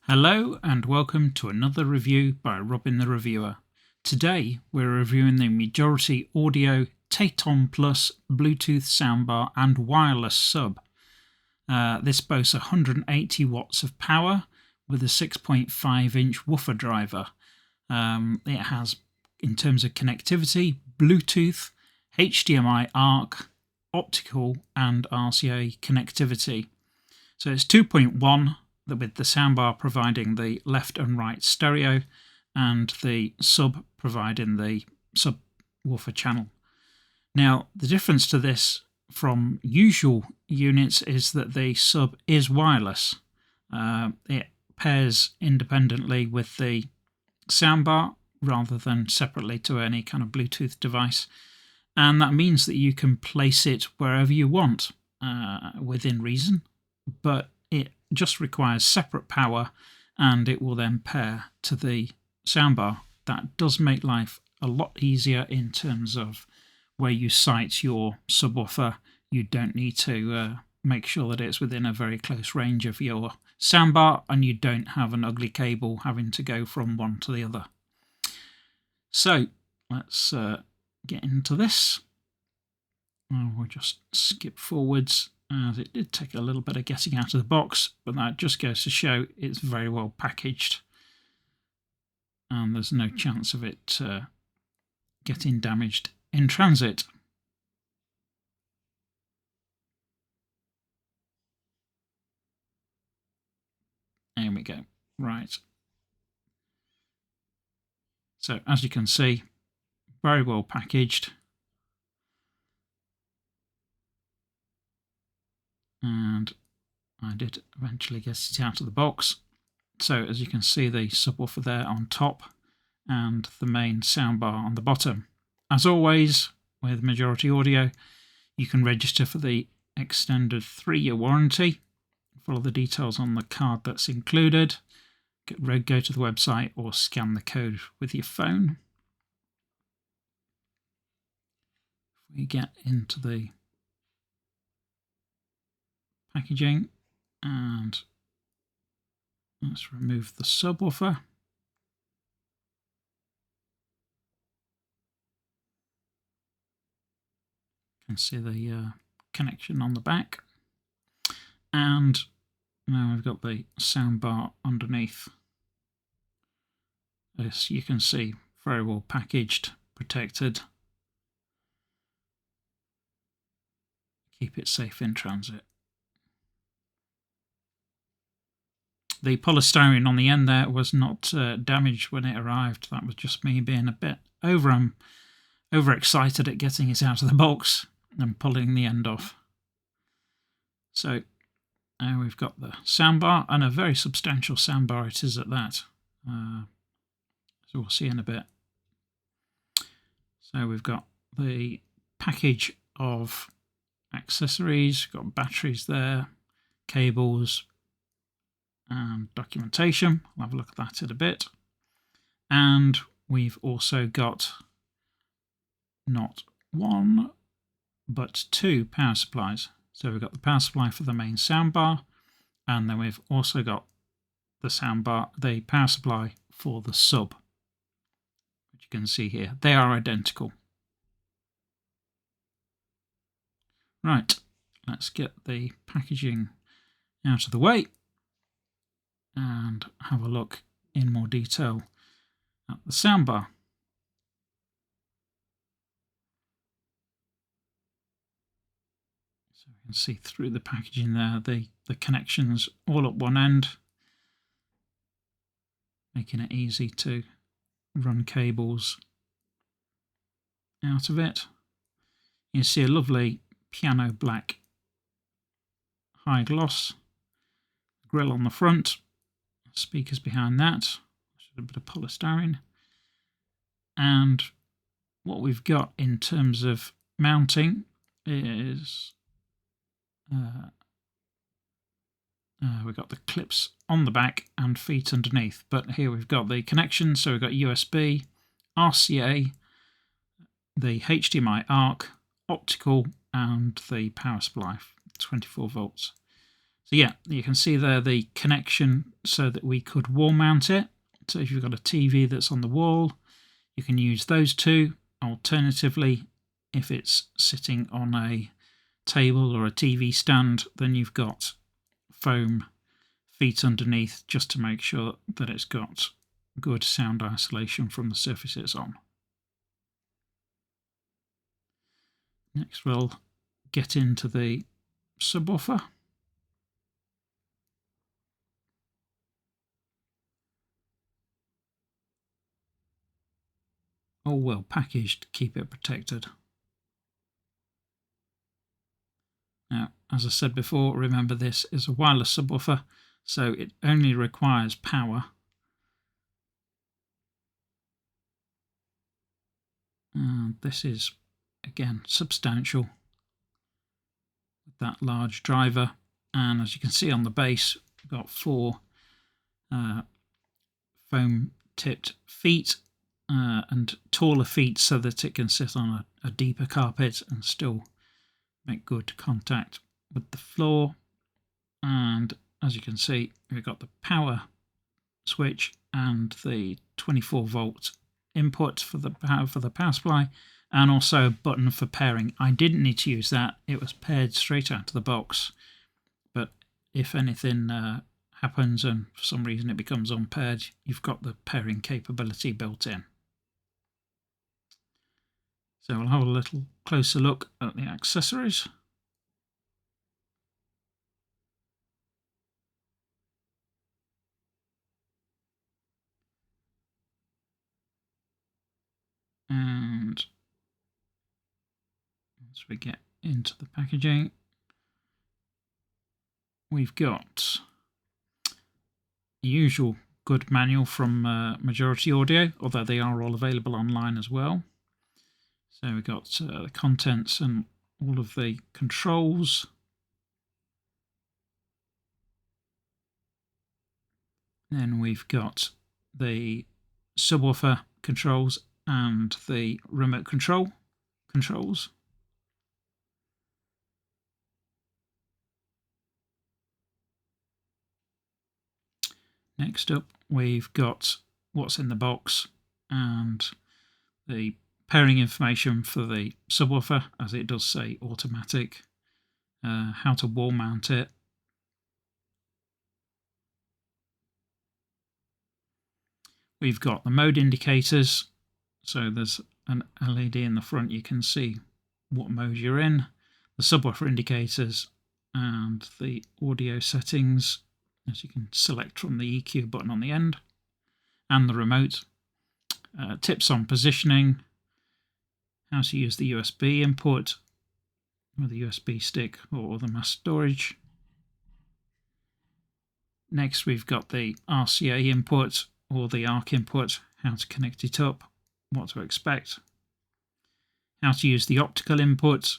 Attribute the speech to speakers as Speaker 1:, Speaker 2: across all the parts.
Speaker 1: Hello and welcome to another review by Robin the Reviewer. Today we're reviewing the Majority Audio Teton Plus Bluetooth soundbar and wireless sub. This boasts 180 watts of power with a 6.5-inch woofer driver. It has, in terms of connectivity, Bluetooth, HDMI ARC, Optical and RCA connectivity. So it's 2.1 with the soundbar providing the left and right stereo and the sub providing the subwoofer channel. Now the difference to this from usual units is that the sub is wireless. It pairs independently with the soundbar rather than separately to any kind of Bluetooth device, and that means that you can place it wherever you want within reason, but it just requires separate power and it will then pair to the soundbar. That does make life a lot easier in terms of where you site your subwoofer. You don't need to make sure that it's within a very close range of your soundbar, and you don't have an ugly cable having to go from one to the other. So let's get into this. We'll just skip forwards, as it did take a little bit of getting out of the box, but that just goes to show it's very well packaged and there's no chance of it getting damaged in transit. There we go. Right. So as you can see, very well packaged. And I did eventually get it out of the box. So as you can see, the subwoofer there on top and the main soundbar on the bottom. As always with Majority Audio, you can register for the extended 3-year warranty. Follow the details on the card that's included. Go to the website or scan the code with your phone. If we get into the packaging, and let's remove the subwoofer. You can see the connection on the back, and now we've got the soundbar underneath. As you can see, very well packaged, protected. Keep it safe in transit. The polystyrene on the end there was not damaged when it arrived. That was just me being a bit overexcited at getting it out of the box and pulling the end off. So now we've got the soundbar, and a very substantial soundbar it is at that. So we'll see in a bit. So we've got the package of accessories, got batteries there, cables, and documentation. I'll have a look at that in a bit. And we've also got not one but 2 power supplies. So we've got the power supply for the main soundbar, and then we've also got the power supply for the sub, which you can see here. They are identical. Right, let's get the packaging out of the way and have a look in more detail at the soundbar. So you can see through the packaging there, the connections all at one end, making it easy to run cables out of it. You see a lovely piano black high gloss grille on the front, speakers behind that, a bit of polystyrene, and what we've got in terms of mounting is we've got the clips on the back and feet underneath, but here we've got the connections. So we've got USB, RCA, the HDMI ARC, Optical, and the power supply, 24 volts. So yeah, you can see there the connection so that we could wall mount it. So if you've got a TV that's on the wall, you can use those two. Alternatively, if it's sitting on a table or a TV stand, then you've got foam feet underneath just to make sure that it's got good sound isolation from the surface it's on. Next we'll get into the subwoofer. All well packaged to keep it protected. Now, as I said before, remember this is a wireless subwoofer, so it only requires power. And this is, again, substantial with that large driver. And as you can see on the base, we've got 4 foam-tipped feet and taller feet so that it can sit on a deeper carpet and still make good contact with the floor. And as you can see, we've got the power switch and the 24-volt input for the power supply, and also a button for pairing. I didn't need to use that, it was paired straight out of the box, but if anything happens and for some reason it becomes unpaired, you've got the pairing capability built in. So we'll have a little closer look at the accessories. And as we get into the packaging, we've got the usual good manual from Majority Audio, although they are all available online as well. So we've got the contents and all of the controls. Then we've got the subwoofer controls and the remote controls. Next up, we've got what's in the box and the pairing information for the subwoofer, as it does say automatic, how to wall mount it, we've got the mode indicators, so there's an LED in the front, you can see what mode you're in, the subwoofer indicators and the audio settings, as you can select from the EQ button on the end, and the remote, tips on positioning, how to use the USB input with a USB stick or the mass storage. Next we've got the RCA input or the ARC input, how to connect it up, what to expect, how to use the optical input,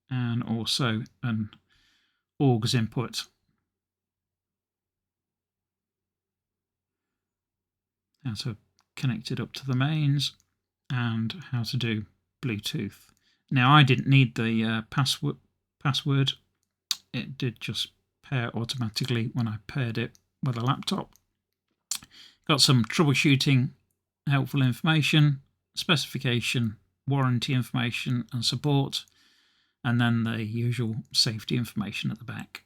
Speaker 1: and also an AUX input. How to connect it up to the mains and how to do Bluetooth. Now I didn't need the password, it did just pair automatically when I paired it with a laptop. Got some troubleshooting helpful information, specification, warranty information and support, and then the usual safety information at the back.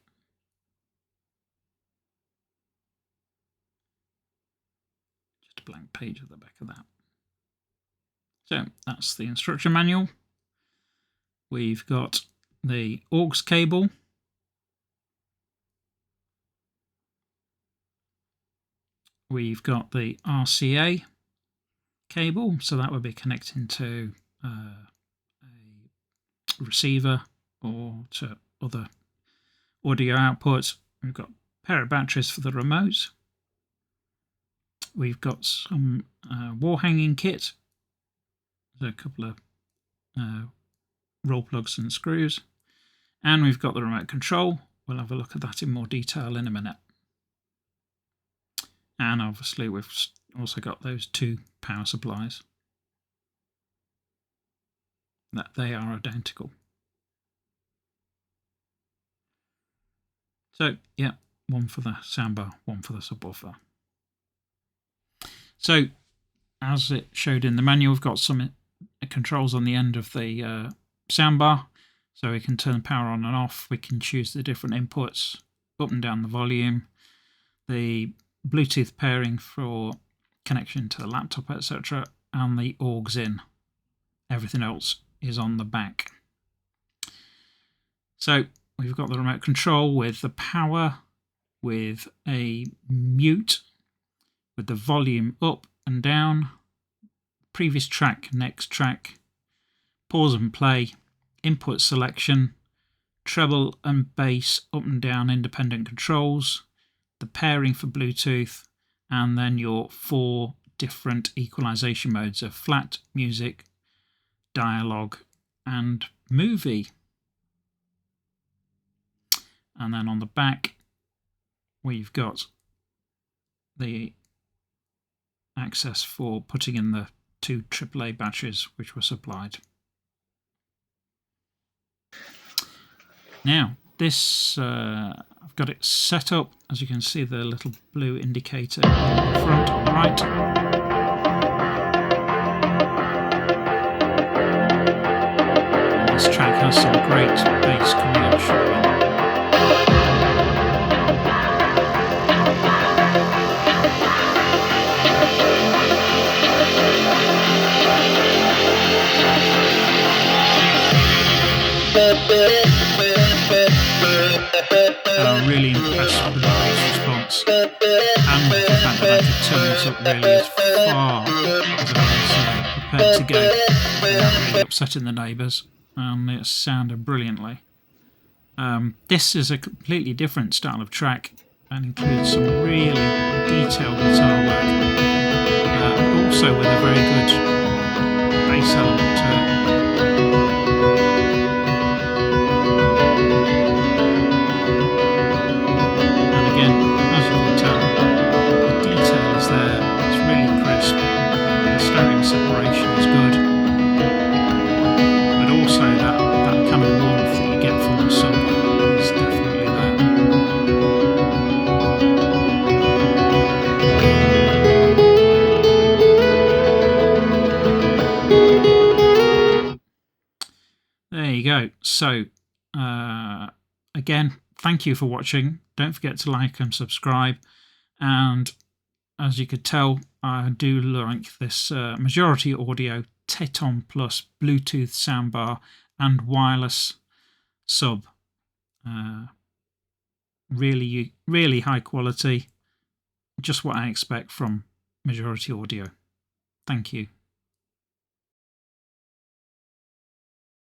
Speaker 1: Just a blank page at the back of that. So that's the instruction manual. We've got the AUX cable. We've got the RCA cable, so that would be connecting to a receiver or to other audio outputs. We've got a pair of batteries for the remote. We've got some wall hanging kit, so a couple of roll plugs and screws, and we've got the remote control. We'll have a look at that in more detail in a minute. And obviously we've also got those 2 power supplies. That they are identical. So yeah, one for the soundbar, one for the subwoofer. So as it showed in the manual, we've got some controls on the end of the soundbar, so we can turn the power on and off. We can choose the different inputs, up and down the volume, the Bluetooth pairing for connection to the laptop, etc., and the aux in. Everything else is on the back. So we've got the remote control with the power, with a mute, with the volume up and down, previous track, next track, pause and play, input selection, treble and bass up and down independent controls, the pairing for Bluetooth, and then your 4 different equalization modes of flat, music, dialogue, and movie. And then on the back, we've got the access for putting in the 2 AAA batteries which were supplied. Now, this I've got it set up. As you can see, the little blue indicator in the front on the right. And this track has some great bass coming up shortly. I'm really impressed with the bass response and the fact that I could turn this up really as far as I was prepared to go without really upsetting the neighbours, and it sounded brilliantly. This is a completely different style of track and includes some really detailed guitar work, but also with a very good bass element to it. Separation is good, but also that kind of warmth that you get from the sub is definitely there. There you go. So again, thank you for watching. Don't forget to like and subscribe, and as you could tell, I do like this Majority Audio Teton Plus Bluetooth soundbar and wireless sub. Really high quality. Just what I expect from Majority Audio. Thank you.